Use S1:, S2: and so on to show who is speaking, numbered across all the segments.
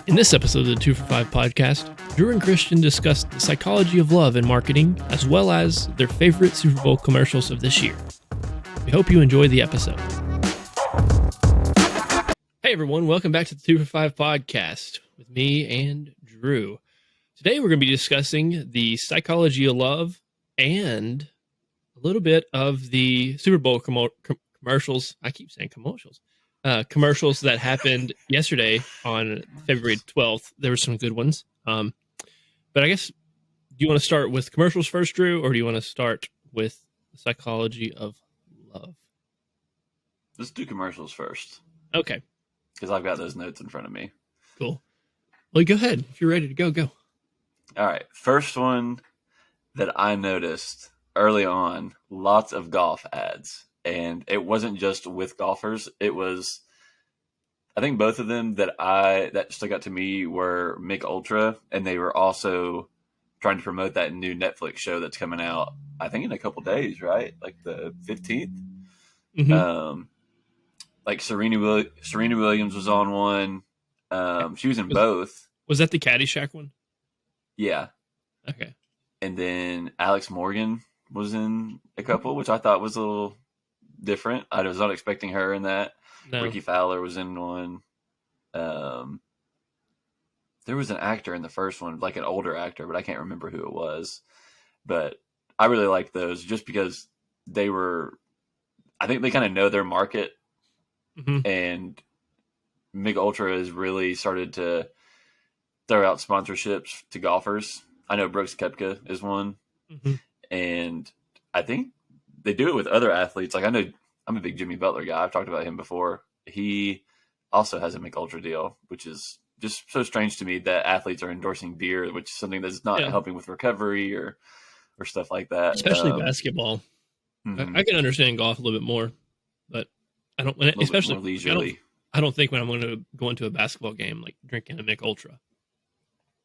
S1: In this episode of the 2 for 5 podcast, Drew and Christian discussed the psychology of love in marketing, as well as their favorite Super Bowl commercials of this year. We hope you enjoy the episode. Hey everyone, welcome back to the 2 for 5 podcast with me and Drew. Today we're going to be discussing the psychology of love and a little bit of the Super Bowl commercials. I keep saying commercials. Commercials that happened yesterday on February 12th. There were some good ones. But I guess, do you want to start with commercials first, Drew, or do you want to start with the psychology of love?
S2: Let's do commercials first.
S1: Okay.
S2: Because I've got those notes in front of me.
S1: Cool. Well, go ahead. If you're ready to go.
S2: All right. First one that I noticed early on, lots of golf ads. And it wasn't just with golfers. It was, I think both of them that stuck out to me were Mick Ultra, and they were also trying to promote that new Netflix show that's coming out, I think in a couple days, right? Like the 15th.
S1: Mm-hmm.
S2: Like Serena Williams was on one. She was in both.
S1: Was that the Caddyshack one?
S2: Yeah.
S1: Okay.
S2: And then Alex Morgan was in a couple, which I thought was a little different. I was not expecting her in that. No. Ricky Fowler was in one. There was an actor in the first one, like an older actor, but I can't remember who it was. But I really liked those just because they were, I think they kind of know their market. Mm-hmm. And Mig Ultra has really started to throw out sponsorships to golfers. I know Brooks Koepka is one. Mm-hmm. And I think they do it with other athletes. Like I know I'm a big Jimmy Butler guy. I've talked about him before. He also has a Mick Ultra deal, which is just so strange to me that athletes are endorsing beer, which is something that's not helping with recovery or stuff like that.
S1: Especially basketball. Mm-hmm. I can understand golf a little bit more, but I don't, especially more leisurely. I don't think when I'm going to go into a basketball game, like drinking a Mick Ultra.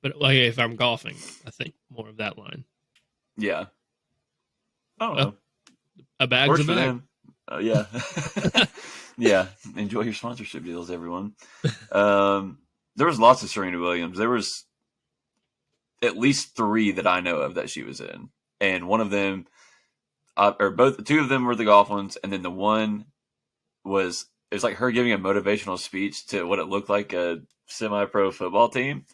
S1: But like if I'm golfing, I think more of that line.
S2: Yeah. I don't know.
S1: A bag's
S2: works
S1: a bag.
S2: For them. Yeah. Yeah. Enjoy your sponsorship deals, everyone. There was lots of Serena Williams. There was at least 3 that I know of that she was in. And one of them, two of them were the golf ones. And then the one was, it was like her giving a motivational speech to what it looked like a semi-pro football team.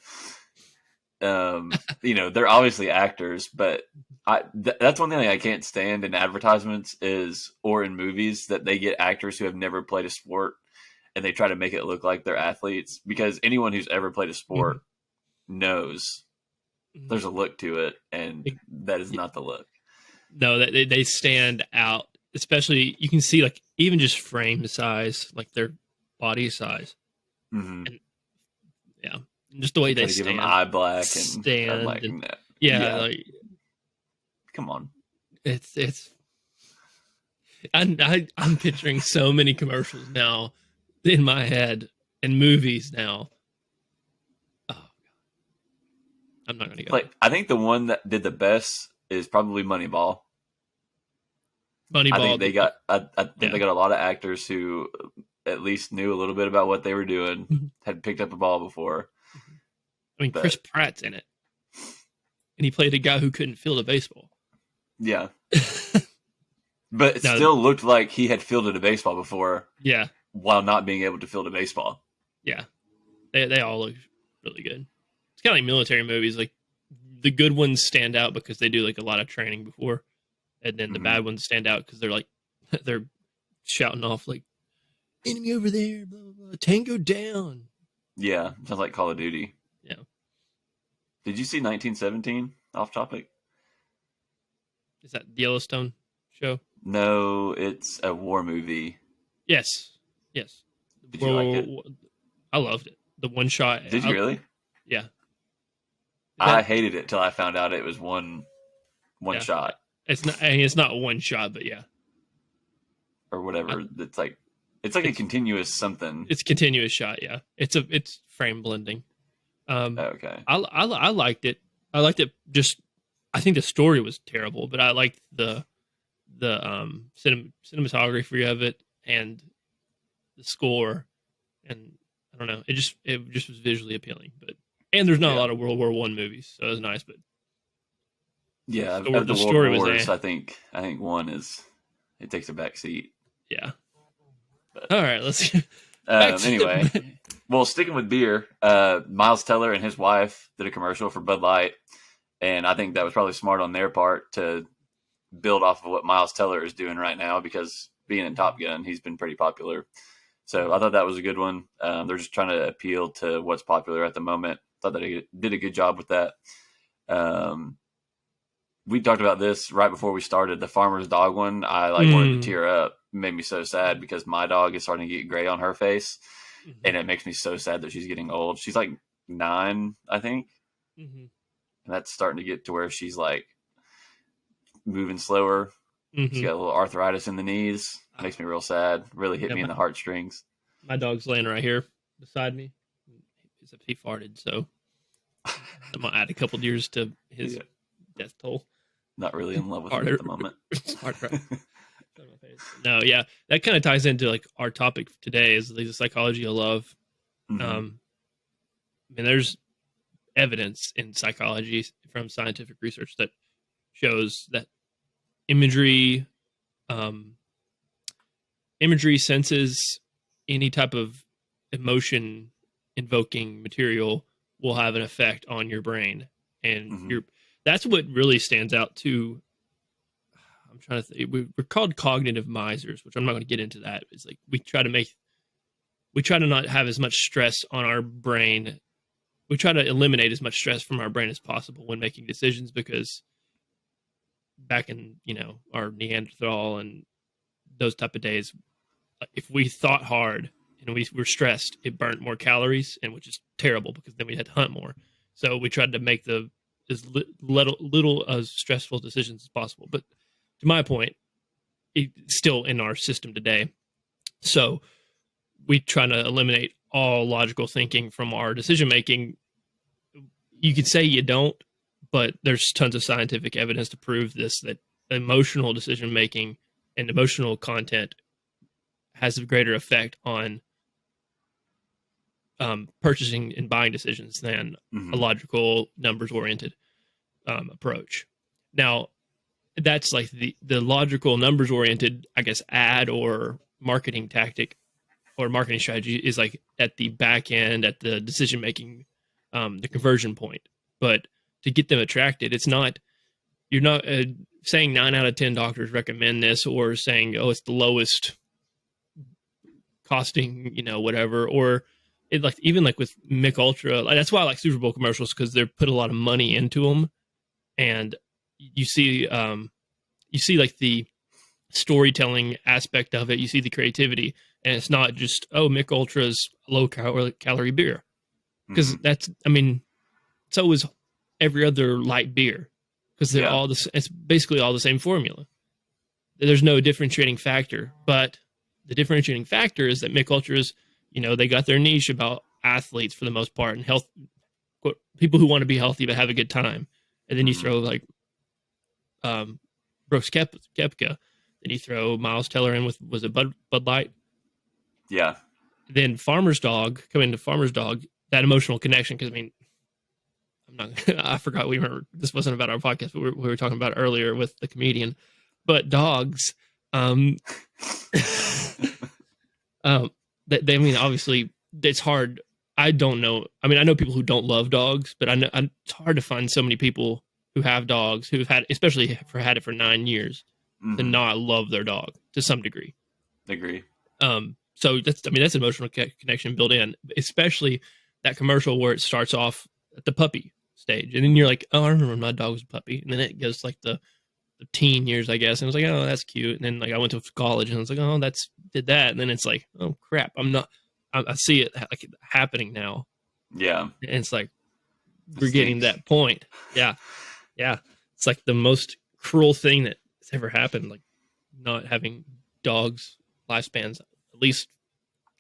S2: They're obviously actors, but that's one thing I can't stand in advertisements or in movies, that they get actors who have never played a sport and they try to make it look like they're athletes, because anyone who's ever played a sport knows there's a look to it, and that is not the look.
S1: No, they stand out, especially you can see like even just frame size, like their body size. Mm-hmm. And, yeah. Just the way they stand.
S2: Give them eye black and
S1: stand.
S2: Like,
S1: and,
S2: no.
S1: Yeah. Like,
S2: come on.
S1: It's. I'm picturing so many commercials now in my head and movies now. Oh God. I'm not going to go.
S2: Like, I think the one that did the best is probably Moneyball.
S1: Moneyball.
S2: I think they got. I think they got a lot of actors who at least knew a little bit about what they were doing, had picked up a ball before.
S1: I mean, Chris Pratt's in it, and he played a guy who couldn't field a baseball.
S2: Yeah, but it still looked like he had fielded a baseball before.
S1: Yeah,
S2: while not being able to field a baseball.
S1: Yeah, they all look really good. It's kind of like military movies. Like the good ones stand out because they do like a lot of training before, and then the bad ones stand out because they're shouting off like enemy over there, blah blah blah, tango down.
S2: Yeah, sounds like Call of Duty.
S1: Yeah.
S2: Did you see 1917? Off topic.
S1: Is that the Yellowstone show?
S2: No, it's a war movie.
S1: Yes.
S2: Did you like it?
S1: I loved it. The one shot.
S2: Did you really?
S1: Yeah.
S2: I hated it till I found out it was one shot.
S1: It's not. I mean, it's not one shot, but yeah.
S2: Or whatever. It's like a continuous something.
S1: It's a continuous shot. Yeah. It's frame blending.
S2: Okay.
S1: I liked it. I liked it. Just, I think the story was terrible, but I liked the cinematography of it and the score, and I don't know. It just was visually appealing, and there's not a
S2: Yeah.
S1: lot of World War One movies, so it was nice. But
S2: Yeah, of
S1: the
S2: the World
S1: story was
S2: Wars, I think one it takes a back seat.
S1: yeah.
S2: But
S1: All right, let's get back
S2: anyway,
S1: to
S2: well, sticking with beer, Miles Teller and his wife did a commercial for Bud Light, and I think that was probably smart on their part to build off of what Miles Teller is doing right now, because being in Top Gun, he's been pretty popular. So I thought that was a good one. They're just trying to appeal to what's popular at the moment. Thought that he did a good job with that. We talked about this right before we started. The farmer's dog one, I wanted to tear up. It made me so sad because my dog is starting to get gray on her face, and it makes me so sad that she's getting old. She's like 9, I think, and that's starting to get to where she's like moving slower. She's got a little arthritis in the knees. Makes me real sad. Really hit me in the heartstrings.
S1: My dog's laying right here beside me. Except he farted, so I'm gonna add a couple years to his death toll.
S2: Not really in love with him at the moment.
S1: No, yeah, that kind of ties into like our topic today is like the psychology of love.
S2: Mm-hmm.
S1: I mean, there's evidence in psychology from scientific research that shows that imagery senses any type of emotion invoking material will have an effect on your brain, and that's what really stands out to. I'm trying to think. We're called cognitive misers, which I'm not going to get into that. It's like we try to not have as much stress on our brain. We try to eliminate as much stress from our brain as possible when making decisions, because back in, our Neanderthal and those type of days, if we thought hard and we were stressed, it burnt more calories, and which is terrible because then we had to hunt more. So we tried to make as little as stressful decisions as possible. But to my point, it's still in our system today. So we try to eliminate all logical thinking from our decision making. You could say you don't, but there's tons of scientific evidence to prove this, that emotional decision making and emotional content has a greater effect on purchasing and buying decisions than a logical, numbers oriented approach. Now, that's like the logical, numbers oriented, I guess, ad or marketing tactic or marketing strategy is like at the back end, at the decision making, the conversion point. But to get them attracted, it's not, you're not saying 9 out of 10 doctors recommend this, or saying, oh, it's the lowest costing, whatever, or it, like, even like with Mick Ultra, like, that's why I like Super Bowl commercials, because they put a lot of money into them, and you see like the storytelling aspect of it, you see the creativity, and it's not just, oh, Mick Ultra's low calorie beer, because that's, I mean, so is every other light beer, because they're all it's basically all the same formula. There's no differentiating factor, but the differentiating factor is that Mick Ultras, they got their niche about athletes for the most part, and health, people who want to be healthy but have a good time. And then you throw like Brooks Koepka, then you throw Miles Teller in with, was it Bud Light?
S2: Yeah.
S1: Then Farmer's Dog, coming to Farmer's Dog, that emotional connection, because I mean, I forgot this wasn't about our podcast, but we were talking about it earlier with the comedian. But dogs, I mean, obviously, it's hard. I don't know. I mean, I know people who don't love dogs, but I know it's hard to find so many people who have dogs, who've had, especially had it for 9 years, to not love their dog to some degree.
S2: Agree.
S1: So that's an emotional connection built in, especially that commercial where it starts off at the puppy stage, and then you're like, oh, I remember my dog was a puppy, and then it goes like the teen years, I guess, and I was like, oh, that's cute, and then like I went to college, and I was like, oh, did that, and then it's like, oh crap, I see it like happening now.
S2: Yeah,
S1: and it's like we're getting to that point. Yeah, it's like the most cruel thing that's ever happened, like not having dogs lifespans at least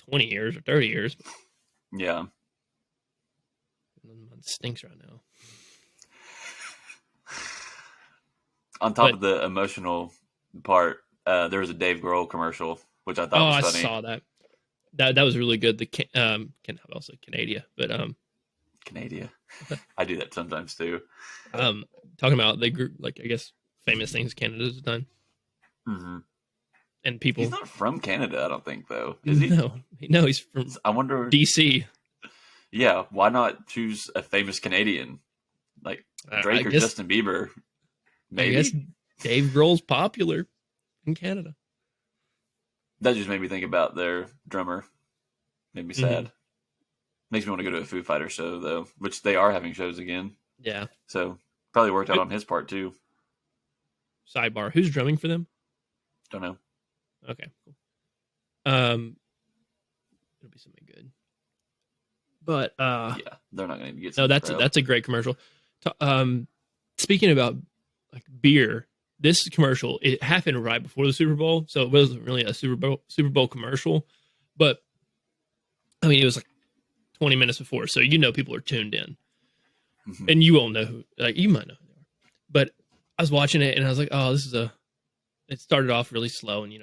S1: 20 years or 30 years.
S2: Yeah.
S1: It stinks right now.
S2: On top of the emotional part, there was a Dave Grohl commercial, which I thought was funny.
S1: I saw that. that was really good. The can also Canada, but
S2: Canada. I do that sometimes too.
S1: Talking about they grew like I guess famous things Canada's done, and people.
S2: He's not from Canada, I don't think, though. Is he?
S1: No, he's from.
S2: I wonder.
S1: DC.
S2: Yeah, why not choose a famous Canadian like Drake or Justin Bieber? Maybe.
S1: I guess Dave Grohl's popular in Canada.
S2: That just made me think about their drummer. Made me sad. Makes me want to go to a Foo Fighters show, though, which they are having shows again.
S1: Yeah.
S2: So probably worked out on his part, too.
S1: Sidebar. Who's drumming for them?
S2: Don't know.
S1: Okay, cool. It'll be something good. But
S2: yeah, they're not going to get.
S1: No, that's a great commercial. Speaking about like beer, this commercial it happened right before the Super Bowl, so it wasn't really a Super Bowl commercial, but I mean it was like 20 minutes before, so people are tuned in, and you won't know who. Like you might know who they are, but I was watching it and I was like, oh, this is It started off really slow and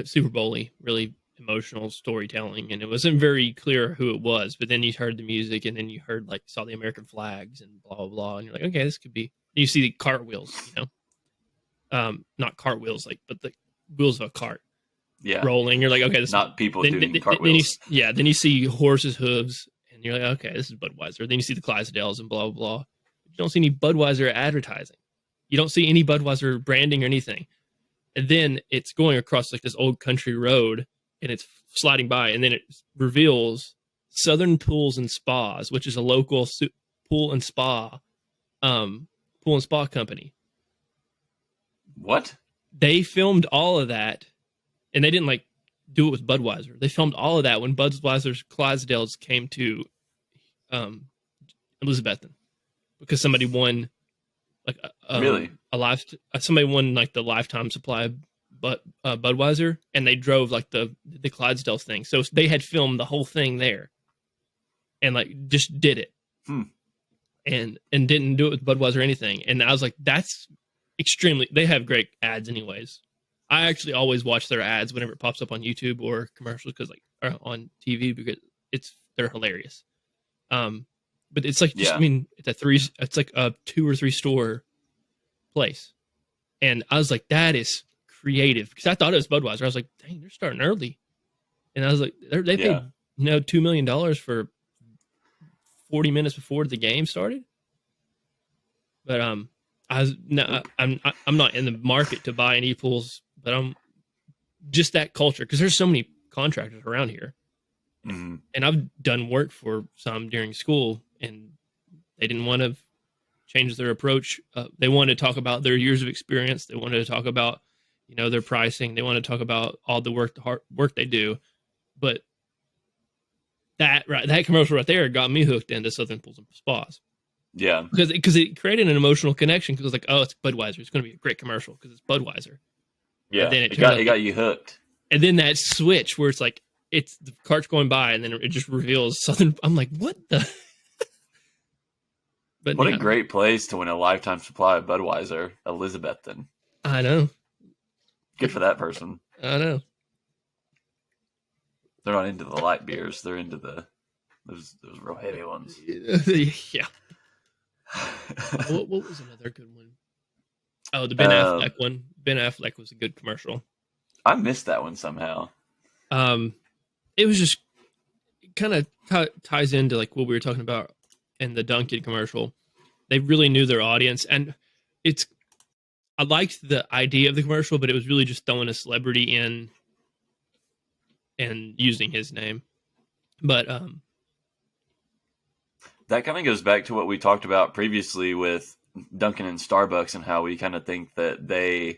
S1: Super Bowl-y, really emotional storytelling, and it wasn't very clear who it was, but then you heard the music and then you heard saw the American flags and blah blah blah, and you're like, okay, this could be. You see the cartwheels, not cartwheels but the wheels of a cart, rolling. You're like, okay, this
S2: not people doing cartwheels.
S1: Then you see horses' hooves, and you're like, okay, this is Budweiser. Then you see the Clydesdales and blah blah blah. You don't see any Budweiser advertising. You don't see any Budweiser branding or anything. And then it's going across this old country road, and it's sliding by, and then it reveals Southern Pools and Spas, which is a local pool and spa company.
S2: What?
S1: They filmed all of that, and they didn't do it with Budweiser. They filmed all of that when Budweiser's Clydesdales came to Elizabethton, because somebody won
S2: really
S1: somebody won the lifetime supply of Budweiser, and they drove the Clydesdales thing. So they had filmed the whole thing there, and just did it, and didn't do it with Budweiser or anything. And I was like, that's extremely. They have great ads, anyways. I actually always watch their ads whenever it pops up on YouTube or commercials or on TV because they're hilarious. But it's it's a 2 or 3 store place. And I was like, that is creative, because I thought it was Budweiser. I was like, dang, they're starting early. And I was like, they paid $2 million for 40 minutes before the game started. But I'm not in the market to buy any pools, but I'm just that culture, because there's so many contractors around here. And I've done work for some during school, and they didn't want to change their approach. They wanted to talk about their years of experience. They wanted to talk about, their pricing. They wanted to talk about all the hard work they do. But that commercial right there got me hooked into Southern Pools and Spas.
S2: Yeah,
S1: because it created an emotional connection. Because it's like, oh, it's Budweiser. It's going to be a great commercial because it's Budweiser.
S2: Yeah, and then it got you hooked.
S1: And then that switch where it's the cart's going by, and then it just reveals Southern. I'm like, what the? But
S2: what a great place to win a lifetime supply of Budweiser, Elizabethton.
S1: I know.
S2: Good for that person.
S1: I know.
S2: They're not into the light beers. They're into those real heavy ones.
S1: Yeah. What was another good one? Oh, the Ben Affleck one. Ben Affleck was a good commercial.
S2: I missed that one somehow.
S1: It was just kind of ties into what we were talking about in the Dunkin' commercial. They really knew their audience, and I liked the idea of the commercial, but it was really just throwing a celebrity in and using his name. But
S2: that kind of goes back to what we talked about previously with Dunkin' and Starbucks, and how we kind of think that they've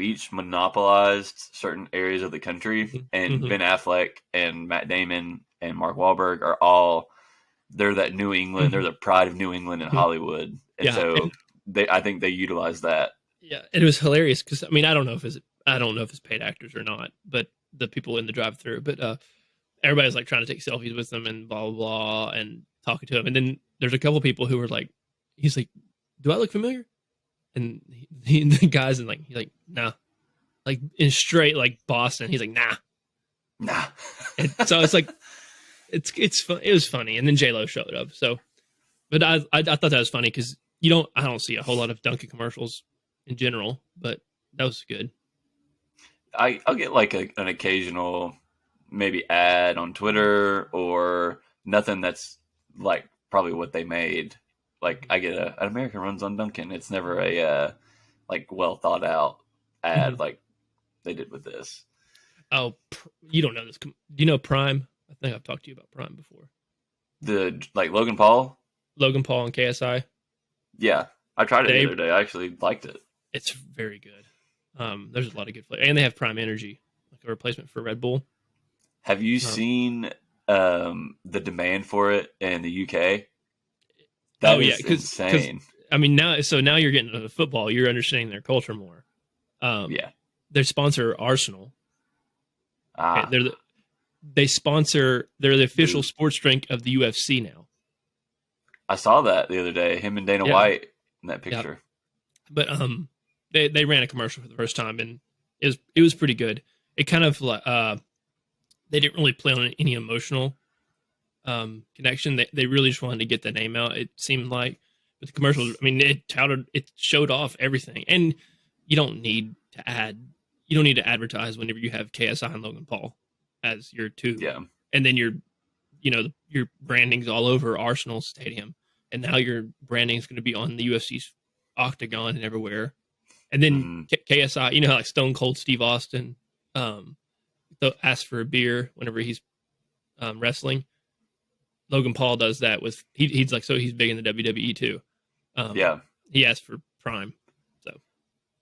S2: each monopolized certain areas of the country, and Ben Affleck and Matt Damon and Mark Wahlberg are they're that New England, they're the pride of New England and Hollywood. And I think they utilize that.
S1: Yeah. It was hilarious because, I mean, I don't know if it's paid actors or not, but the people in the drive through, but everybody's trying to take selfies with them and blah, blah, blah, and talking to him. And then there's a couple people who were he's like, do I look familiar? And the guy's he's like, nah, in straight Boston. He's like, nah.
S2: Nah.
S1: So it's like it's fun. It was funny, and then J Lo showed up. So, but I thought that was funny because I don't see a whole lot of Dunkin' commercials in general, but that was good.
S2: I'll get like an occasional maybe ad on Twitter or nothing that's like probably what they made. Like I get an American runs on Dunkin'. It's never a like well thought out
S1: Mm-hmm.
S2: ad like they did with this.
S1: Oh, you don't know this. Do you know Prime? I think I've talked to you about Prime before.
S2: The like Logan Paul.
S1: Logan Paul and KSI.
S2: Yeah, I tried it the
S1: They
S2: other day. I actually liked it.
S1: It's very good. There's a lot of good flavor, and they have Prime Energy, like a replacement for Red Bull.
S2: Have you
S1: Um,
S2: seen the demand for it in the UK?
S1: oh
S2: That
S1: yeah,
S2: is
S1: because
S2: insane.
S1: I mean now you're getting to the football. You're understanding their culture more. Um,
S2: Yeah.
S1: their sponsor Arsenal. Okay,
S2: Ah,
S1: they're the official
S2: boo.
S1: sports drink of the UFC now.
S2: I saw that the other day. Him and Dana
S1: Yeah,
S2: White in that
S1: yeah.
S2: picture.
S1: But they ran a commercial for the first time, and it was pretty good. It kind of they didn't really play on any emotional connection. They really just wanted to get the name out. It seemed like with the commercials. I mean, it showed off everything, and you don't need to add, you don't need to advertise whenever you have KSI and Logan Paul as your two,
S2: Yeah.
S1: and then your branding's all over Arsenal Stadium, and now your branding's going to be on the UFC's Octagon and everywhere, and then
S2: Hmm.
S1: KSI, how like Stone Cold Steve Austin, um, asks for a beer whenever he's wrestling. Logan Paul does that with he's like, so he's big in the WWE too. Um,
S2: Yeah.
S1: he asked for Prime, so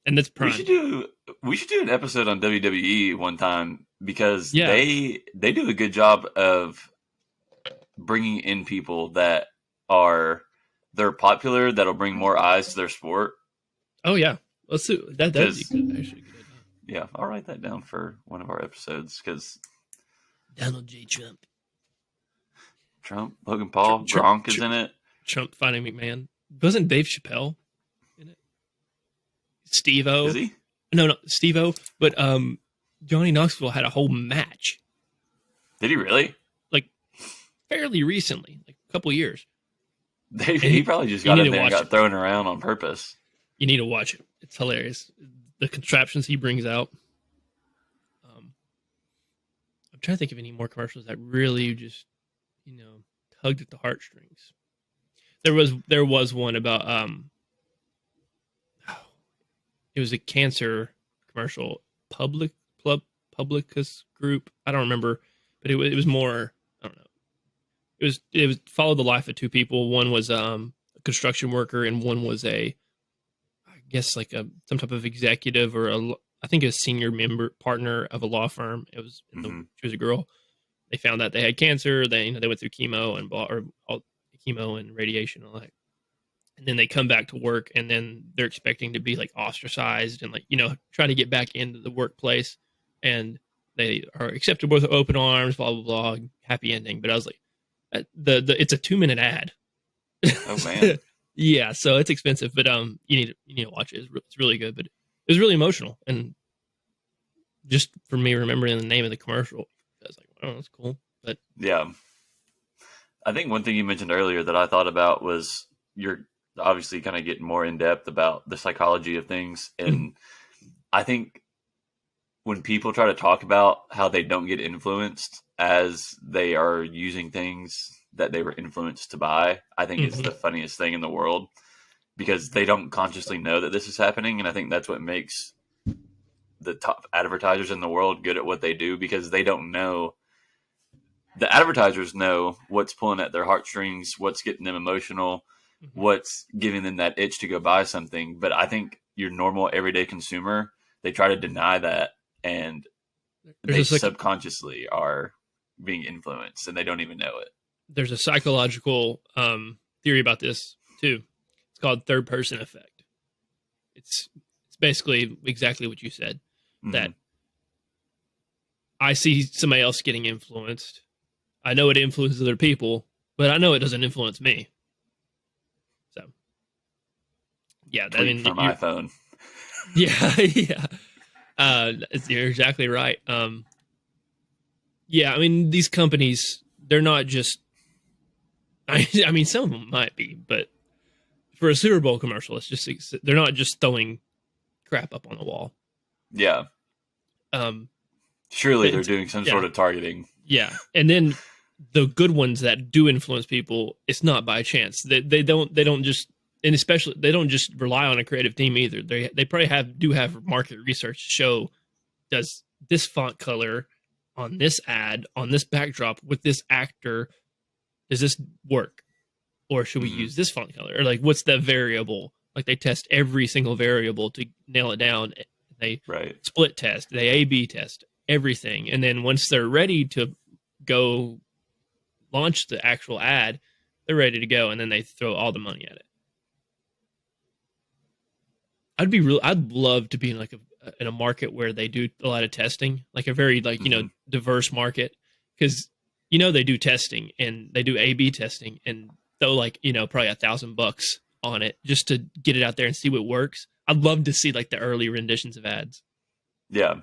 S1: and that's
S2: We should
S1: Prime.
S2: do we should do an episode on WWE one time because
S1: Yeah.
S2: they do a good job of bringing in people that are they're popular that'll bring more eyes to their sport.
S1: Oh yeah. Let's do that. That'd be
S2: Because
S1: good. Actually, good idea.
S2: yeah, I'll write that down for one of our episodes. Because
S1: Donald J. Trump.
S2: Trump, Logan Paul,
S1: Trump.
S2: Gronk is in it.
S1: Trump fighting McMahon. Wasn't Dave Chappelle in it? Steve
S2: Is
S1: O.
S2: he?
S1: No, Steve O. But Johnny Knoxville had a whole match
S2: Did he really?
S1: like fairly recently, like a couple years. And
S2: He probably just
S1: you
S2: got
S1: need
S2: in
S1: to
S2: there and
S1: watch
S2: got
S1: it.
S2: thrown around on purpose.
S1: You need to watch it. It's hilarious. The contraptions he brings out. Um, I'm trying to think of any more commercials that really just, tugged at the heartstrings. There was one about it was a cancer commercial, Publicus Group. I don't remember, but it was more. I don't know. It was followed the life of two people. One was a construction worker, and one was I guess like some type of executive or I think a senior member partner of a law firm.
S2: Hmm.
S1: She was a girl. They found out they had cancer. They went through chemo and all chemo and radiation and all that. And then they come back to work, and then they're expecting to be like ostracized and like try to get back into the workplace, and they are accepted with open arms, blah blah blah, happy ending. But I was like, it's a 2 minute ad.
S2: Oh man.
S1: Yeah, so it's expensive, but you need to watch it. It's really good, but it was really emotional, and just for me remembering the name of the commercial, I was like, oh, that's cool. But
S2: Yeah. I think one thing you mentioned earlier that I thought about was you're obviously kind of getting more in depth about the psychology of things. And I think when people try to talk about how they don't get influenced as they are using things that they were influenced to buy, I think it's the
S1: mm-hmm.
S2: funniest thing in the world because they don't consciously know that this is happening. And I think that's what makes the top advertisers in the world good at what they do because they don't know. The advertisers know what's pulling at their heartstrings, what's getting them emotional,
S1: Mm-hmm.
S2: what's giving them that itch to go buy something. But I think your normal everyday consumer, they try to deny that and
S1: There's
S2: they
S1: this like
S2: subconsciously are being influenced and they don't even know it.
S1: there's a psychological theory about this too. It's called third person effect. It's basically exactly what you said,
S2: Mm-hmm.
S1: that I see somebody else getting influenced. I know it influences other people, but I know it doesn't influence me. So yeah, I
S2: Tweet
S1: mean,
S2: from iPhone.
S1: yeah, yeah. You're exactly right. Yeah, I mean, these companies, they're not just. I mean, some of them might be, but for a Super Bowl commercial, it's just they're not just throwing crap up on the wall.
S2: Yeah.
S1: Um,
S2: Surely they're doing some sort of targeting.
S1: Yeah, and then the good ones that do influence people, it's not by chance. They don't just, and especially they don't just rely on a creative team either. They probably do have market research to show, does this font color on this ad on this backdrop with this actor, does this work, or should we use this font color, or like what's the variable? Like they test every single variable to nail it down. They split test, they A/B test everything, and then once they're ready to go launch the actual ad, they're ready to go, and then they throw all the money at it. I'd love to be in like in a market where they do a lot of testing, like a very like diverse market, because they do testing and they do A/B testing, and throw like probably $1,000 on it just to get it out there and see what works. I'd love to see like the early renditions of ads.
S2: Yeah,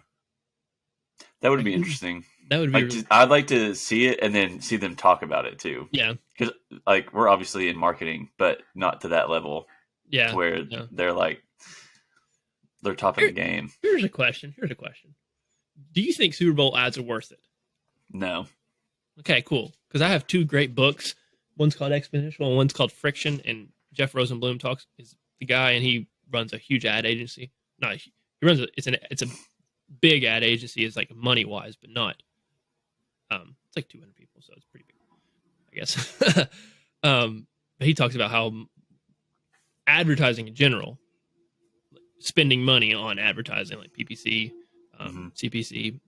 S2: that would be interesting.
S1: That would be.
S2: I'd like to see it and then see them talk about it too.
S1: Yeah,
S2: because like we're obviously in marketing, but not to that level.
S1: Yeah,
S2: where they're like they're topping the game.
S1: Here's a question. Do you think Super Bowl ads are worth it?
S2: No.
S1: Okay, cool. Because I have two great books. One's called Exponential and one's called Friction. And Jeff Rosenblum is the guy, and he runs a huge ad agency. He runs it's a big ad agency. It's like money wise, but not. It's like 200 people, so it's pretty big, I guess. But he talks about how advertising in general, spending money on advertising like PPC, CPC,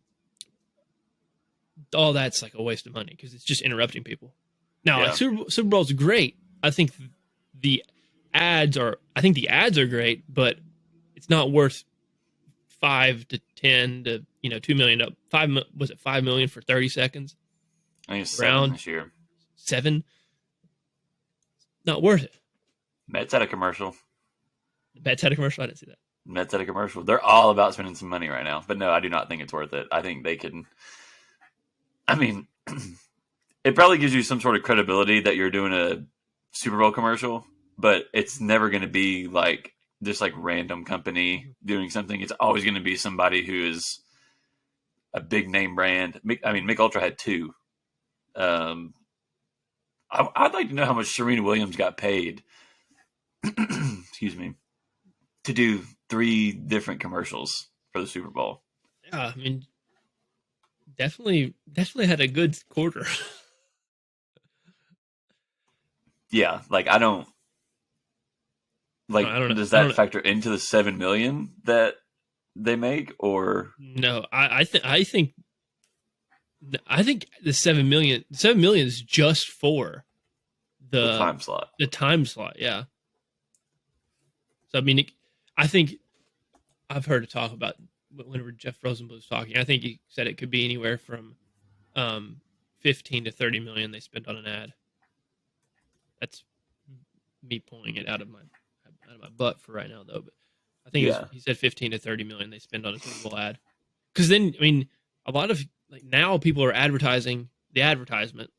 S1: all that's like a waste of money because it's just interrupting people. Now, like Super Bowl's great. I think the ads are great, but it's not worth 5 to 10 to $2 million. Was it 5 million for 30 seconds?
S2: I think it's 7 this year.
S1: 7? Not worth it.
S2: Mets had a commercial.
S1: Mets had a commercial? I didn't see that.
S2: Mets had a commercial. They're all about spending some money right now. But no, I do not think it's worth it. I think they can. I mean, it probably gives you some sort of credibility that you're doing a Super Bowl commercial, but it's never going to be like just like random company doing something. It's always going to be somebody who is a big name brand. Mick Ultra had 2. I'd like to know how much Serena Williams got paid. Excuse me. To do 3 different commercials for the Super Bowl.
S1: Yeah, I mean, definitely had a good quarter.
S2: Yeah, like I don't know. Does that factor into the 7 million that they make, or
S1: no? I think the 7 million is just for the
S2: time slot.
S1: The time slot, yeah. So I mean, I think I've heard it talk about whenever Jeff Rosenblum was talking. I think he said it could be anywhere from 15 to 30 million they spend on an ad. That's me pulling it out of my butt for right now, though. But I think he said 15 to 30 million they spend on a Super Bowl ad. Because then, I mean, a lot of like now people are advertising the advertisement.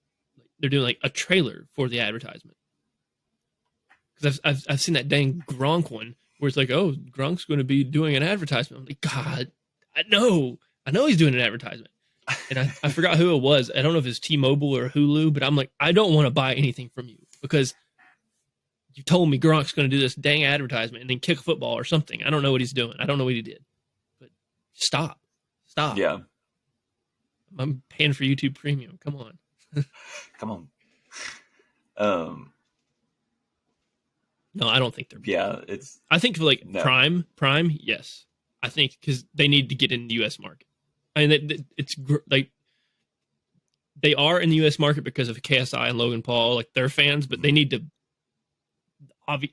S1: They're doing like a trailer for the advertisement. Because I've seen that dang Gronk one where it's like, oh, Gronk's going to be doing an advertisement. I'm like, God, I know he's doing an advertisement. And I forgot who it was. I don't know if it's T-Mobile or Hulu, but I'm like, I don't want to buy anything from you because you told me Gronk's going to do this dang advertisement and then kick a football or something. I don't know what he's doing. I don't know what he did. But stop.
S2: Yeah.
S1: I'm paying for YouTube Premium. Come on.
S2: Come on.
S1: No, I don't think they're.
S2: Yeah,
S1: I think for like Prime, yes. I think because they need to get in the U.S. market. I mean, it's like they are in the U.S. market because of KSI and Logan Paul, like they're fans, but they need to.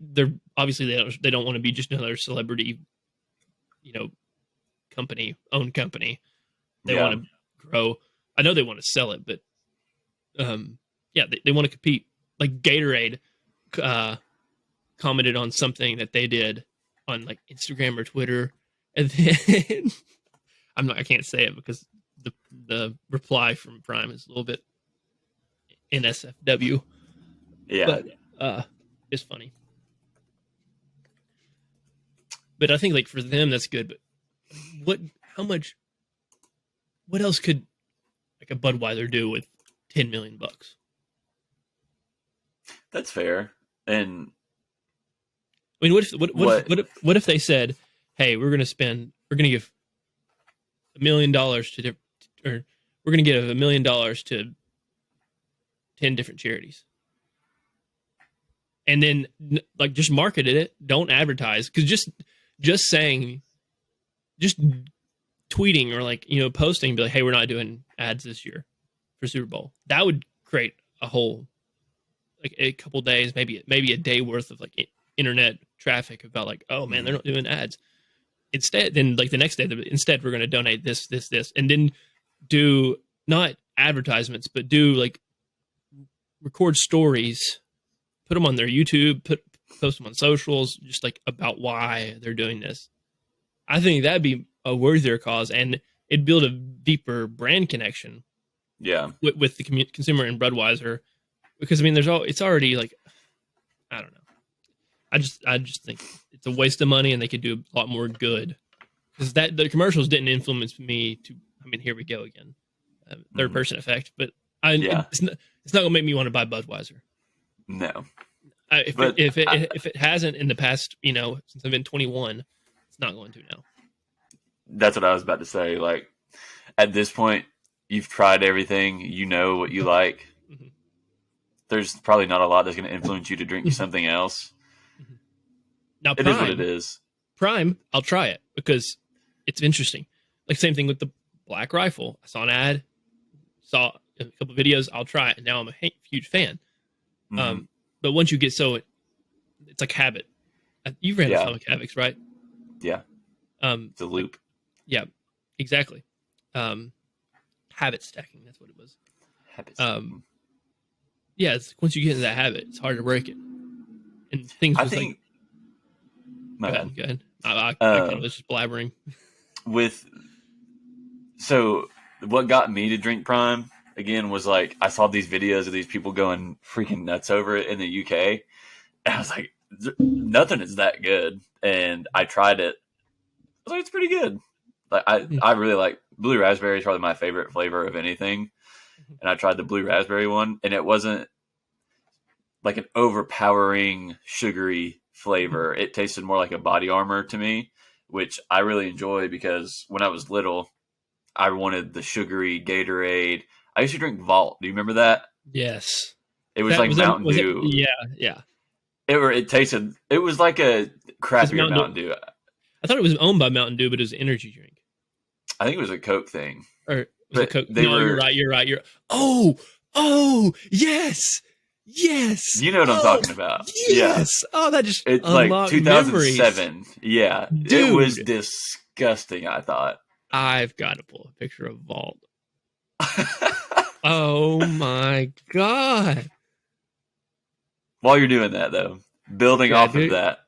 S1: They're obviously they don't want to be just another celebrity, owned company. They want to grow. I know they want to sell it, but they want to compete. Like Gatorade commented on something that they did on like Instagram or Twitter, and then I can't say it because the reply from Prime is a little bit NSFW.
S2: Yeah.
S1: But it's funny. But I think like for them that's good. But what else could like a Budweiser do with $10 million?
S2: That's fair. And
S1: I mean, what if they said, "Hey, we're going to give $1 million to, or we're going to give $1 million to 10 different charities," and then like just marketed it, don't advertise, because just saying, just tweeting or like posting, be like, "Hey, we're not doing ads this year for Super Bowl," that would create a whole like a couple days, maybe a day worth of like internet traffic about like, oh man, they're not doing ads. Instead, then like the next day, instead we're going to donate this, and then do not advertisements, but do like record stories, put them on their YouTube, post them on socials, just like about why they're doing this. I think that'd be a worthier cause, and it'd build a deeper brand connection.
S2: Yeah,
S1: with the consumer and Budweiser, because I mean, it's already like, I don't know. I just think it's a waste of money, and they could do a lot more good. Because the commercials didn't influence me to. I mean, here we go again, third person effect. But it's not gonna make me want to buy Budweiser.
S2: No.
S1: If it hasn't in the past, since I've been 21, it's not going to now.
S2: That's what I was about to say. Like at this point, you've tried everything. You know what you like. Mm-hmm. There's probably not a lot that's going to influence you to drink something else.
S1: Now,
S2: it is what it is.
S1: Prime, I'll try it because it's interesting. Like same thing with the Black Rifle. I saw an ad, saw a couple videos. I'll try it, and now I'm a huge fan. Mm-hmm. But once you get it's like habit. You've ran Atomic Havocs, right?
S2: Yeah. It's a loop.
S1: Yeah, exactly. Habit stacking. That's what it was.
S2: Habit stacking.
S1: Yeah, it's once you get into that habit, it's hard to break it. And things.
S2: I think.
S1: Go ahead. I kind of was just blabbering.
S2: So what got me to drink Prime again was like I saw these videos of these people going freaking nuts over it in the UK, and I was like, nothing is that good. And I tried it. I was like, it's pretty good. Like I really like blue raspberry is probably my favorite flavor of anything, and I tried the blue raspberry one, and it wasn't like an overpowering sugary flavor. It tasted more like a Body Armor to me, which I really enjoy because when I was little, I wanted the sugary Gatorade. I used to drink Vault. Do you remember that?
S1: Yes.
S2: It was like Mountain Dew.
S1: Yeah.
S2: It was like a crappier Mountain Dew.
S1: I thought it was owned by Mountain Dew, but it was an energy drink.
S2: I think it was a Coke thing.
S1: Or was it Coke? You're right. Oh, yes.
S2: You know what I'm talking about.
S1: Yes. Yeah. Oh, that just
S2: it's like 2007. Memories. Yeah.
S1: Dude.
S2: It was disgusting, I thought.
S1: I've got to pull a picture of Vault. Oh my God.
S2: While you're doing that though, building off of that,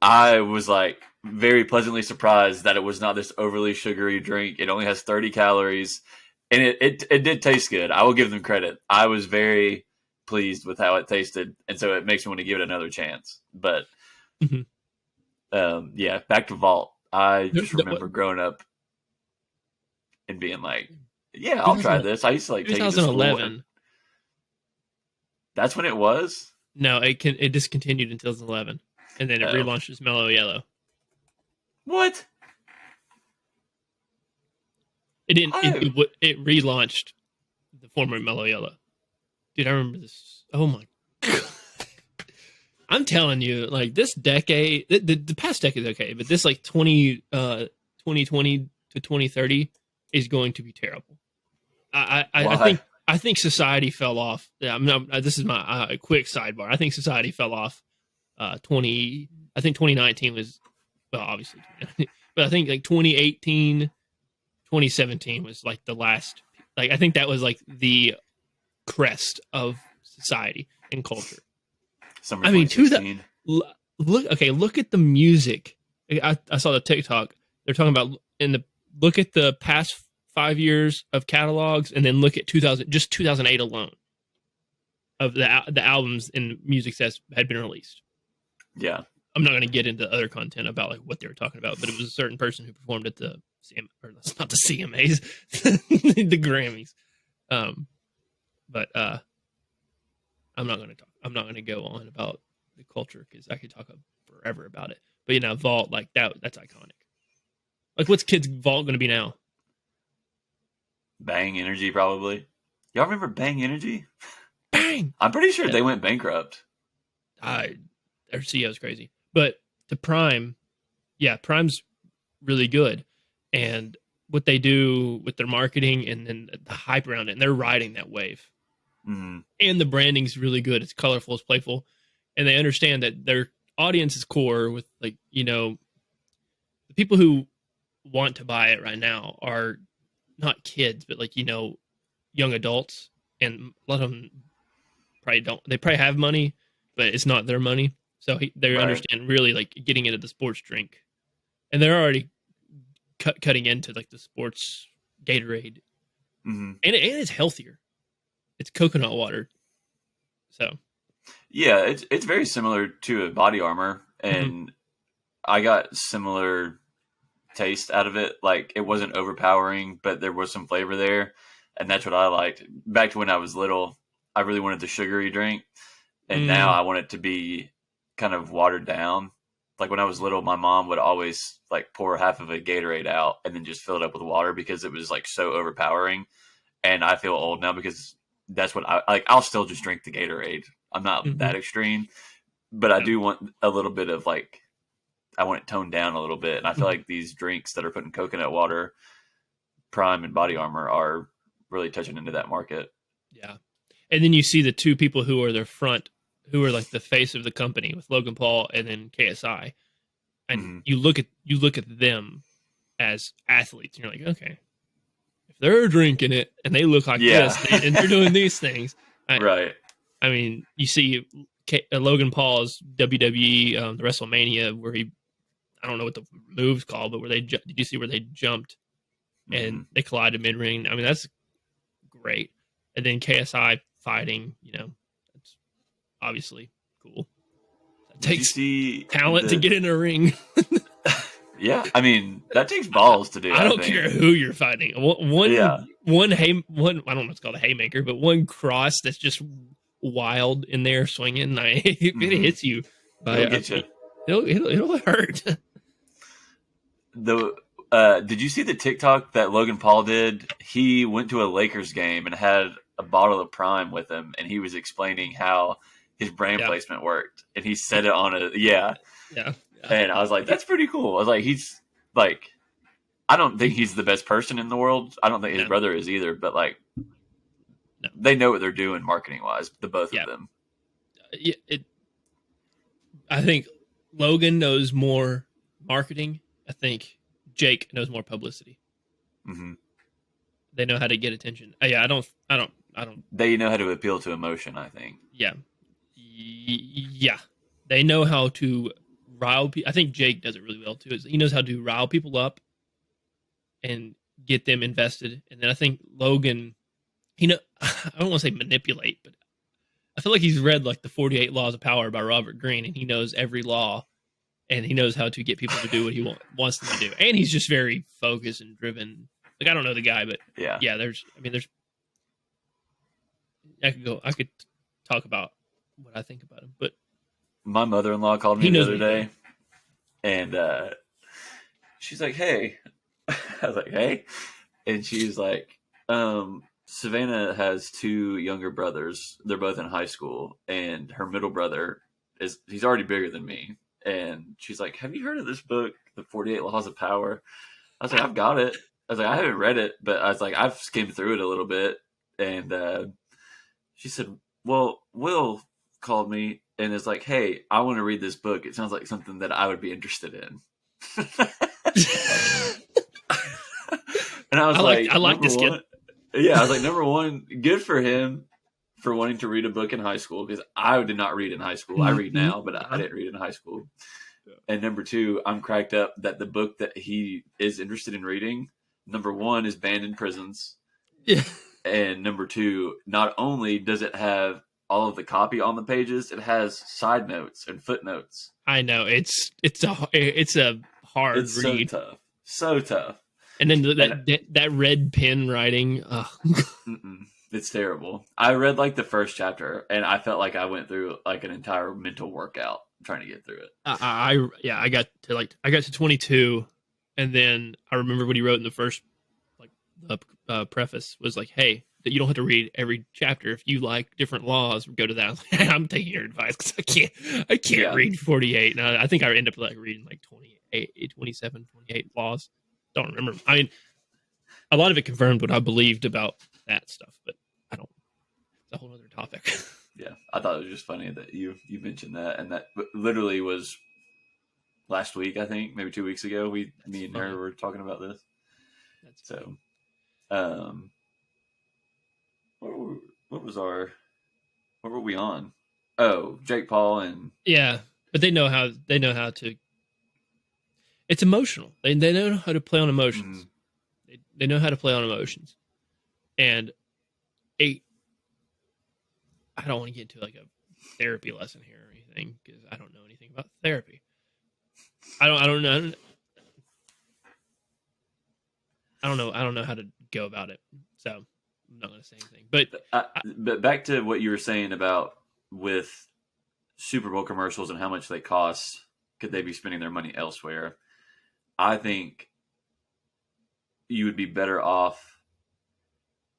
S2: I was like very pleasantly surprised that it was not this overly sugary drink. It only has 30 calories and it did taste good. I will give them credit. I was very pleased with how it tasted, and so it makes me want to give it another chance. But back to Vault. I just remember growing up and being like, "Yeah, I'll try this." I used to like take it to school.
S1: 2011.
S2: That's when it was.
S1: No, it discontinued in 2011, and then it relaunched as Mellow Yellow.
S2: What?
S1: It didn't. It relaunched the former Mellow Yellow. Dude, I remember this. Oh my God. I'm telling you, like this decade, the past decade is okay, but this like 2020 to 2030 is going to be terrible. I think society fell off. Yeah, this is my quick sidebar. I think society fell off. I think 2019 was, well, obviously, but I think like 2018, 2017 was like the last. Like I think that was like the crest of society and culture.
S2: Summer 2016.
S1: Look at the music. I saw the TikTok. They're talking about look at the past 5 years of catalogs and then look at 2008 alone of the albums and music that had been released.
S2: Yeah.
S1: I'm not going to get into other content about like what they were talking about, but it was a certain person who performed at the that's not the CMAs, the Grammys. But I'm not going to talk. I'm not going to go on about the culture because I could talk forever about it. But Vault like that's iconic. Like, what's Kids Vault going to be now?
S2: Bang Energy, probably. Y'all remember Bang Energy?
S1: Bang!
S2: I'm pretty sure they went bankrupt.
S1: Their CEO is crazy. But to Prime, Prime's really good. And what they do with their marketing and then the hype around it, and they're riding that wave.
S2: Mm-hmm.
S1: And the branding's really good. It's colorful, it's playful. And they understand that their audience is core with, like, the people who want to buy it right now are not kids, but like, young adults. And a lot of them probably don't. They probably have money, but it's not their money. So they understand really like getting into the sports drink. And they're already cutting into like the sports Gatorade.
S2: Mm-hmm.
S1: And it's healthier. It's coconut water. So
S2: yeah, it's very similar to a Body Armor, and I got similar taste out of it. Like, it wasn't overpowering, but there was some flavor there, and that's what I liked. Back to when I was little, I really wanted the sugary drink, and now I want it to be kind of watered down. Like, when I was little, my mom would always like pour half of a Gatorade out and then just fill it up with water because it was like so overpowering. And I feel old now because that's what I like. I'll still just drink the Gatorade. I'm not that extreme, but I do want a little bit of like, I want it toned down a little bit. And I feel like these drinks that are put in coconut water, Prime and Body Armor, are really touching into that market.
S1: Yeah. And then you see the two people who are who are like the face of the company, with Logan Paul and then KSI. And you look at them as athletes and you're like, okay, if they're drinking it and they look like this and they're doing these things.
S2: Right.
S1: I mean, you see Logan Paul's WWE, the WrestleMania, where I don't know what the move's called, but did you see where they jumped and they collided mid-ring? I mean, that's great. And then KSI fighting, it's obviously cool. It takes talent to get in a ring.
S2: Yeah, I mean, that takes balls to do.
S1: I don't care who you're fighting. One, I don't know if it's called a haymaker, but one cross that's just wild in there swinging. If it hits you,
S2: it'll get you.
S1: It'll hurt.
S2: Did you see the TikTok that Logan Paul did? He went to a Lakers game and had a bottle of Prime with him, and he was explaining how his brand placement worked, and he said it on
S1: yeah.
S2: And I was like, that's pretty cool. I was like, he's like, I don't think he's the best person in the world. I don't think his brother is either, but like, they know what they're doing marketing wise, the both of them.
S1: I think Logan knows more marketing. I think Jake knows more publicity.
S2: Mm-hmm.
S1: They know how to get attention. I don't.
S2: They know how to appeal to emotion, I think.
S1: Yeah. They know how to rile people. I think Jake does it really well too. He knows how to rile people up and get them invested. And then I think Logan, I don't want to say manipulate, but I feel like he's read like the 48 Laws of Power by Robert Greene, and he knows every law, and he knows how to get people to do what he wants them to do. And he's just very focused and driven. Like, I don't know the guy, but there's I could talk about what I think about him, but
S2: my mother-in-law called me the other day, and she's like, "Hey," I was like, "Hey," and she's like, "Savannah has two younger brothers. They're both in high school, and her middle brother he's already bigger than me." And she's like, "Have you heard of this book, The 48 Laws of Power?" I was like, "I've got it." I was like, "I haven't read it, but I was like, I've skimmed through it a little bit." And she said, "Well, Will called me and is like, hey, I want to read this book. It sounds like something that I would be interested in." And I was
S1: I like this kid.
S2: Yeah, I was like, number one, good for him for wanting to read a book in high school, because I did not read in high school. I read now, but I didn't read in high school. Yeah. And number two, I'm cracked up that the book that he is interested in reading number one is banned in prisons,
S1: Yeah.
S2: and number two, not only does it have all of the copy on the pages, it has side notes and footnotes.
S1: I know it's a hard
S2: It's so
S1: read,
S2: tough, so tough.
S1: and then
S2: And
S1: that red pen writing.
S2: it's terrible. I read like the first chapter, and I felt like I went through like an entire mental workout trying to get through it.
S1: I got to 22, and then I remember what he wrote in the first like the preface was like, hey, that you don't have to read every chapter. If you like different laws, go to that. I'm taking your advice because I can't read 48. And I think I end up like reading like 28, 27, 28 laws. Don't remember. I mean, a lot of it confirmed what I believed about that stuff, but I don't. It's a whole other topic.
S2: Yeah, I thought it was just funny that you mentioned that, and that literally was last week. I think maybe 2 weeks ago. Me and Nerd were talking about this.
S1: That's
S2: so. What were we on? Oh, Jake Paul and
S1: yeah, but they know how to. It's emotional. They know how to play on emotions. They know how to play on emotions, and I don't want to get into like a therapy lesson here or anything because I don't know anything about therapy. I don't know. I don't know how to go about it, so I'm not going to say anything.
S2: But back to what you were saying about with Super Bowl commercials and how much they cost. Could they be spending their money elsewhere? I think you would be better off.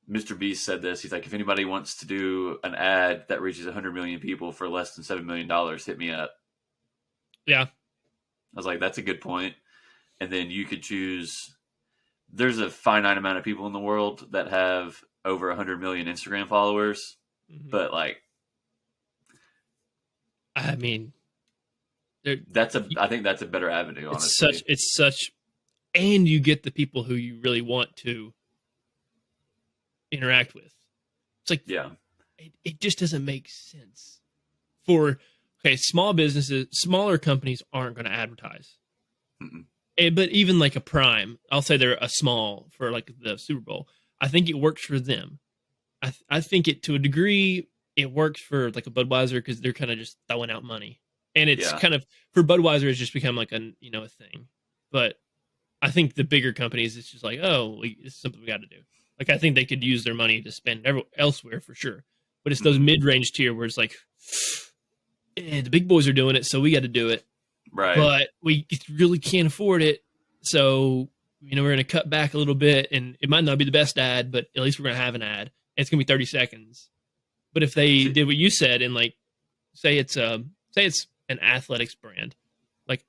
S2: Mr. Beast said this. He's like, if anybody wants to do an ad that reaches 100 million people for less than $7 million, hit me up.
S1: Yeah.
S2: I was like, that's a good point. And then you could choose. There's a finite amount of people in the world that have over 100 million Instagram followers. Mm-hmm. But like,
S1: I mean,
S2: I think that's a better avenue. Honestly,
S1: it's such, and you get the people who you really want to interact with. It's like,
S2: yeah,
S1: it just doesn't make sense for small businesses, smaller companies aren't going to advertise. But even like a Prime, I'll say they're a small for like the Super Bowl. I think it works for them. I think it to a degree it works for like a Budweiser because they're kind of just throwing out money, and it's kind of for Budweiser it's just become like a thing. But I think the bigger companies it's just like this is something we got to do. Like I think they could use their money to spend elsewhere for sure. But it's those mid-range tier where it's like the big boys are doing it, so we got to do it.
S2: Right.
S1: But we really can't afford it. So, we're going to cut back a little bit, and it might not be the best ad, but at least we're going to have an ad. And it's going to be 30 seconds. But if they did what you said and, like, say it's an athletics brand, like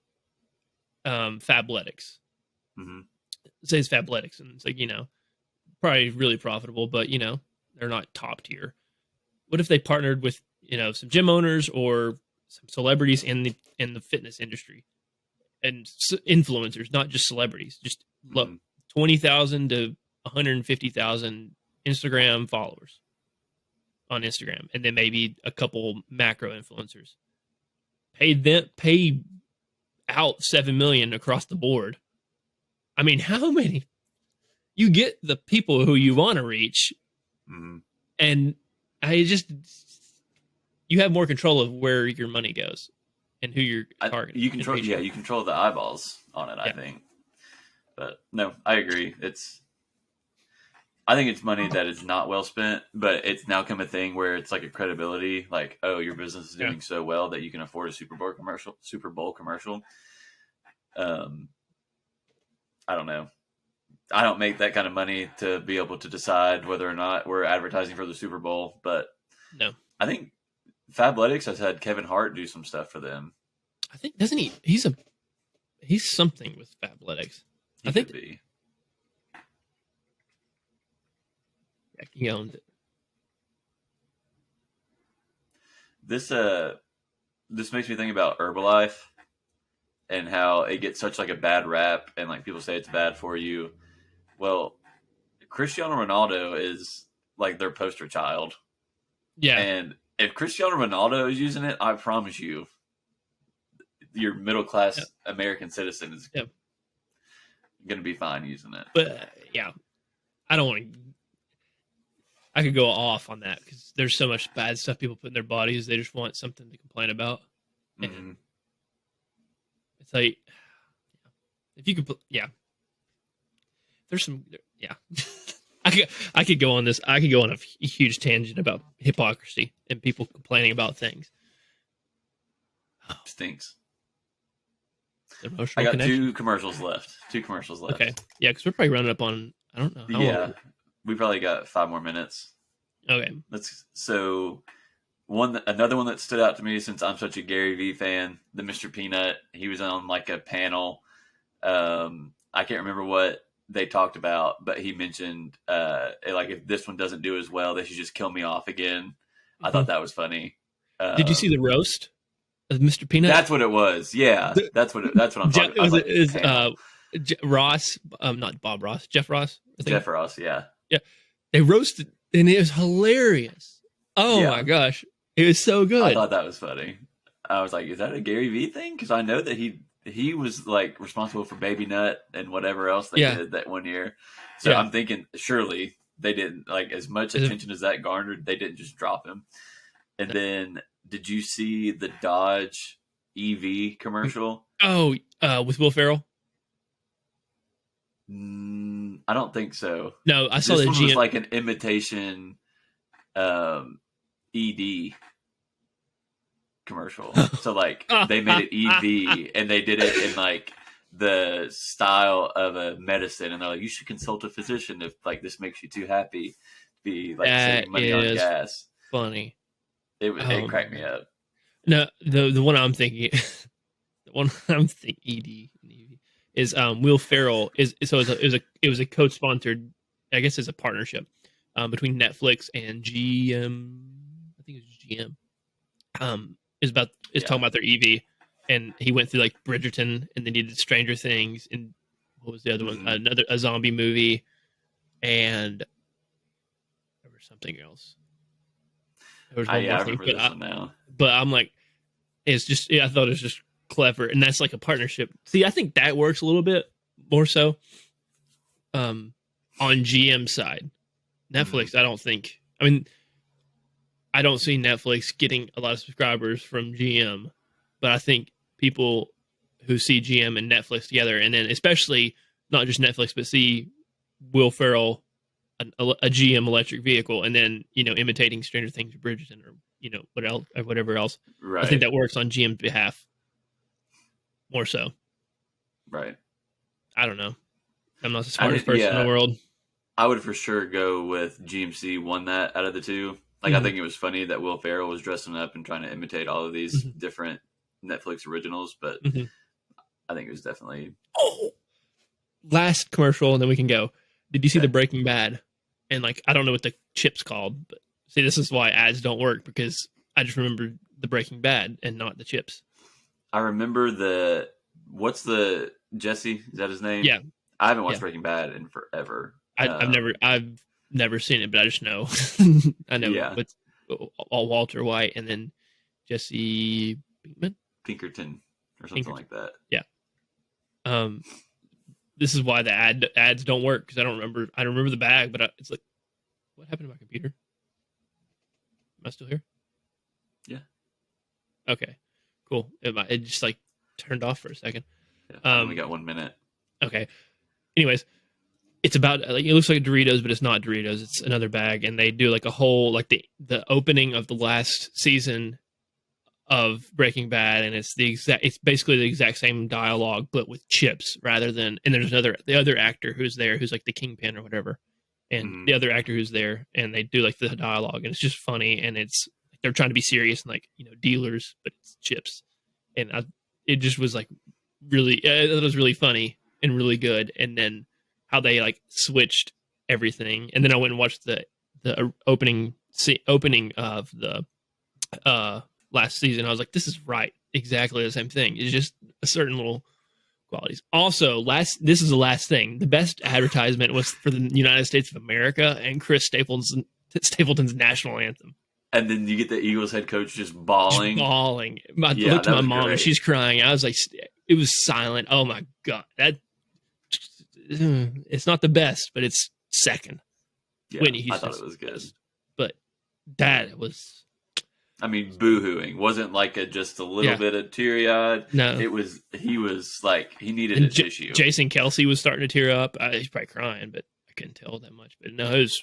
S1: Fabletics.
S2: Mm-hmm.
S1: Say it's Fabletics, and it's like, probably really profitable, but, they're not top tier. What if they partnered with, some gym owners or some celebrities in the fitness industry and influencers, not just celebrities, just 20,000 to 150,000 Instagram followers on Instagram. And then maybe a couple macro influencers pay out 7 million across the board. I mean, how many you get the people who you want to reach and you have more control of where your money goes and who you're targeting.
S2: You control the eyeballs on it, I think. But no, I agree. I think it's money that is not well spent, but it's now come a thing where it's like a credibility, like, oh, your business is doing so well that you can afford a Super Bowl commercial. I don't know. I don't make that kind of money to be able to decide whether or not we're advertising for the Super Bowl, but
S1: no,
S2: I think Fabletics has had Kevin Hart do some stuff for them.
S1: I think doesn't he? He's something with Fabletics. I think
S2: could be.
S1: Yeah, he owned it.
S2: This makes me think about Herbalife and how it gets such like a bad rap and like people say it's bad for you. Well, Cristiano Ronaldo is like their poster child.
S1: Yeah.
S2: And if Cristiano Ronaldo is using it, I promise you, your middle class American citizen is going to be fine using it.
S1: But yeah, I don't want to. I could go off on that because there's so much bad stuff people put in their bodies. They just want something to complain about, and it's like, if you could, there's some, I could go on this. I could go on a huge tangent about hypocrisy and people complaining about things.
S2: Stinks.
S1: Emotional
S2: I got
S1: connection.
S2: two commercials left.
S1: Okay, yeah, because we're probably running up on, I don't know.
S2: How long? We probably got 5 more minutes.
S1: Okay.
S2: Another one that stood out to me, since I'm such a Gary Vee fan, the Mr. Peanut. He was on like a panel. I can't remember what they talked about, but he mentioned like, if this one doesn't do as well, they should just kill me off again. I thought that was funny.
S1: Did you see the roast of Mr. Peanut?
S2: That's what it was. Yeah, that's what I'm talking about.
S1: Ross, not Bob Ross, Jeff Ross.
S2: Jeff Ross, yeah.
S1: Yeah. They roasted, and it was hilarious. Oh my gosh. It was so good.
S2: I thought that was funny. I was like, is that a Gary Vee thing? Because I know that he was like responsible for Baby Nut and whatever else they did that one year. So I'm thinking, surely they didn't, like, as much attention as that garnered, they didn't just drop him. And then, did you see the Dodge EV commercial?
S1: Oh, with Will Ferrell?
S2: I don't think so.
S1: No, I saw
S2: this
S1: the
S2: one
S1: GM.
S2: Was like an imitation ED commercial. So like they made it EV and they did it in like the style of a medicine, and they're like, you should consult a physician if like this makes you too happy to be like saving money on gas.
S1: Funny.
S2: It cracked me up.
S1: No, the one I'm thinking ED is Will Ferrell it was a co-sponsored, I guess it's a partnership between Netflix and GM. I think it was GM. Talking about their EV, and he went through like Bridgerton, and then he did Stranger Things, and what was the other one? A zombie movie, and there was something else. There was one more thing, but I'm like, it's just, I thought it was just clever, and that's like a partnership. See, I think that works a little bit more so on GM side. Netflix, I don't think. I mean, I don't see Netflix getting a lot of subscribers from GM, but I think people who see GM and Netflix together, and then especially not just Netflix, but see Will Ferrell, a GM electric vehicle, and then, you know, imitating Stranger Things or Bridgerton, or, you know, whatever else. Right. I think that works on GM's behalf more so.
S2: Right.
S1: I don't know. I'm not the smartest person in the world.
S2: I would for sure go with GMC won that out of the two. Like, I think it was funny that Will Ferrell was dressing up and trying to imitate all of these different Netflix originals, but I think it was definitely...
S1: Oh! Last commercial, and then we can go. Did you see the Breaking Bad? And, like, I don't know what the chip's called, but see, this is why ads don't work, because I just remember the Breaking Bad and not the chips.
S2: I remember what's the Jesse? Is that his name?
S1: Yeah.
S2: I haven't watched Breaking Bad in forever.
S1: I've never seen it, but I just know. I know it's all Walter White and then Jesse
S2: Pinkerton or something like that.
S1: Yeah. This is why the ads don't work, because I don't remember the bag, but it's like, what happened to my computer? Am I still here?
S2: Yeah.
S1: Okay. Cool. It just like turned off for a second.
S2: Yeah, we got 1 minute.
S1: Okay. Anyways, it's about, like, it looks like Doritos, but it's not Doritos. It's another bag, and they do like a whole, like the opening of the last season of Breaking Bad, and it's basically the exact same dialogue, but with chips rather than. And there's the other actor who's there, who's like the kingpin or whatever, and the other actor who's there, and they do like the dialogue, and it's just funny, and they're trying to be serious and, like, you know, dealers, but it's chips, and it just was like really, it was really funny and really good, and then how they like switched everything, and then I went and watched the opening of the last season. I was like, this is exactly the same thing. It's just a certain little qualities. Also, this is the last thing. The best advertisement was for the United States of America and Chris Stapleton's national anthem.
S2: And then you get the Eagles head coach just bawling.
S1: I looked at my mom and she's crying. I was like, it was silent. Oh my God. it's not the best, but it's second.
S2: Yeah,
S1: Whitney
S2: I
S1: Houston's
S2: thought it was good.
S1: But that was...
S2: I mean, boo-hooing. Wasn't like just a little bit of teary-eyed.
S1: No.
S2: He was like, he needed a tissue.
S1: Jason Kelsey was starting to tear up. He's probably crying, but I couldn't tell that much. But no, it was...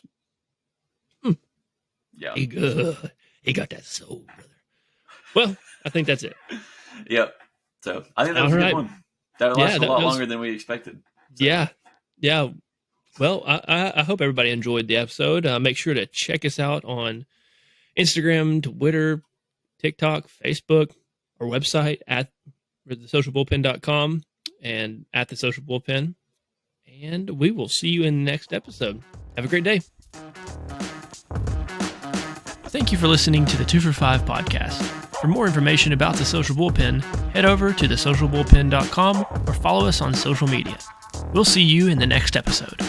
S2: Yeah.
S1: He got that soul, brother. Well, I think that's it.
S2: Yep. So I think that was a good one. That lasted a lot longer than we expected. So.
S1: Yeah. Well, I hope everybody enjoyed the episode. Make sure to check us out on Instagram, Twitter, TikTok, Facebook, our website at thesocialbullpen.com and at the Social Bullpen. And we will see you in the next episode. Have a great day. Thank you for listening to the 2 for 5 podcast. For more information about the Social Bullpen, head over to thesocialbullpen.com or follow us on social media. We'll see you in the next episode.